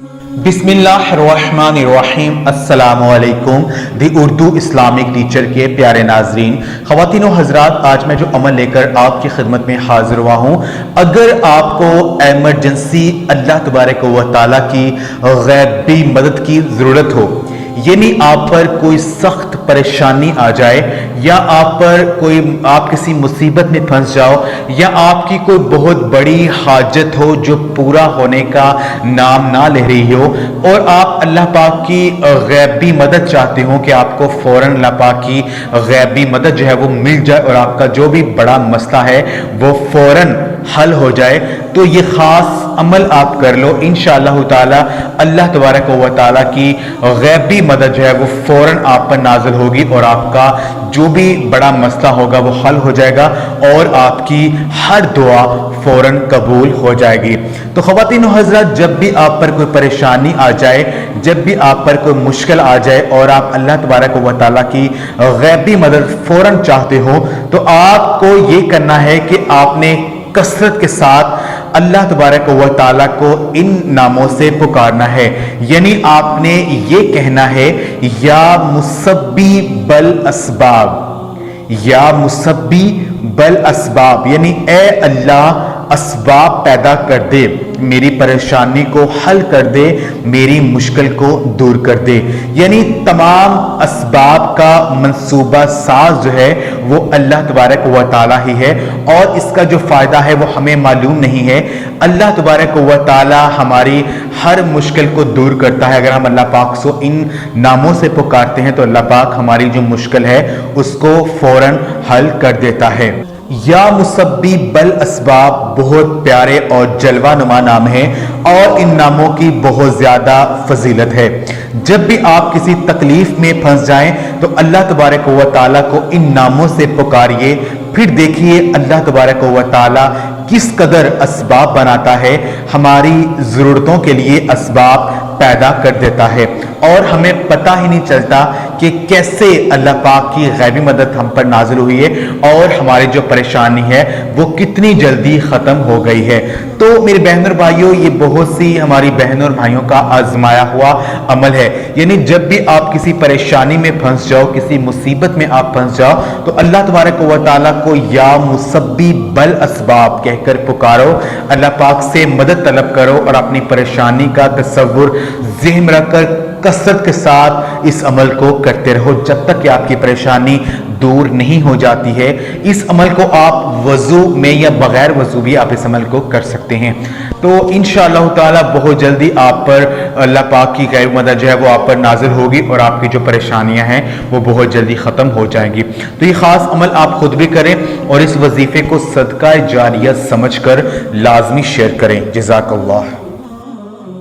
बिस्मिल्लाहिर्रहमानिर्रहीम। अस्सलामुअलैकुम। दी Urdu Islamic teacher के प्यारे नाजरीन, ख़वातीन व हज़रात, आज मैं जो अमल लेकर आपकी खिदमत में हाजिर हुआ हूँ, अगर आपको एमरजेंसी अल्लाह तबारक व तआला की गैबी मदद की ज़रूरत हो, यानी आप पर कोई सख्त परेशानी आ जाए या आप किसी मुसीबत में फंस जाओ या आपकी कोई बहुत बड़ी हाजत हो जो पूरा होने का नाम ना ले रही हो और आप अल्लाह पाक की गैबी मदद चाहते हो कि आपको फौरन अल्लाह पाक की गैबी मदद जो है वो मिल जाए और आपका जो भी बड़ा मसला है वो फौरन हल हो जाए, तो ये ख़ास अमल आप कर लो। इंशाअल्लाह ताला अल्लाह तबारक व तआला की गैबी मदद जो है वो फौरन आप पर नाज़िल होगी और आपका जो भी बड़ा मसला होगा वो हल हो जाएगा और आपकी हर दुआ फौरन कबूल हो जाएगी। तो ख़वातीन व हज़रात, जब भी आप पर कोई परेशानी आ जाए, जब भी आप पर कोई मुश्किल आ जाए और आप अल्लाह तबारक व तआला की गैबी मदद फौरन चाहते हो, तो आपको ये करना है कि आपने कसरत के साथ अल्लाह तबारक व तआला को इन नामों से पुकारना है। यानी आपने ये कहना है, या मुसब्बी बल असबाब, या मुसब्बी बल असबाब, यानी ए अल्लाह असबाब पैदा कर दे, मेरी परेशानी को हल कर दे, मेरी मुश्किल को दूर कर दे। यानी तमाम असबाब का मंसूबा साज जो है वो अल्लाह तबारक व तआला ही है और इसका जो फ़ायदा है वो हमें मालूम नहीं है। अल्लाह तबारक व तआला हमारी हर मुश्किल को दूर करता है। अगर हम अल्लाह पाक को इन नामों से पुकारते हैं तो अल्लाह पाक हमारी जो मुश्किल है उसको फौरन हल कर देता है। या मुसब्बी बल असबाब बहुत प्यारे और जलवा नुमा नाम है और इन नामों की बहुत ज़्यादा फजीलत है। जब भी आप किसी तकलीफ में फंस जाएं तो अल्लाह तबारक व तआला को इन नामों से पुकारिए, फिर देखिए अल्लाह तबारक व तआला किस कदर असबाब बनाता है, हमारी ज़रूरतों के लिए असबाब पैदा कर देता है और हमें पता ही नहीं चलता कि कैसे अल्लाह पाक की गैबी मदद हम पर नाजिल हुई है और हमारी जो परेशानी है वो कितनी जल्दी ख़त्म हो गई है। तो मेरे बहनों और भाइयों, ये बहुत सी हमारी बहनों और भाइयों का आजमाया हुआ अमल है। यानी जब भी आप किसी परेशानी में फंस जाओ, किसी मुसीबत में आप फंस जाओ, तो अल्लाह तबारक व तआला को या मुसब्बी बल असबाब कहकर पुकारो, अल्लाह पाक से मदद तलब करो और अपनी परेशानी का तसव्वुर ज़हन में रखकर कसरत के साथ इस अमल को करते रहो जब तक कि आपकी परेशानी दूर नहीं हो जाती है। इस अमल को आप वज़ू में या बगैर वज़ू भी आप इस अमल को कर सकते हैं। तो इंशाअल्लाह ताला बहुत जल्दी आप पर अल्लाह पाक की गैबी मदद जो है वो आप पर नाजिल होगी और आपकी जो परेशानियां हैं वो बहुत जल्दी ख़त्म हो जाएंगी। तो ये ख़ास अमल आप खुद भी करें और इस वजीफे को सदका जारिया समझकर लाजमी शेयर करें। जज़ाकल्लाह।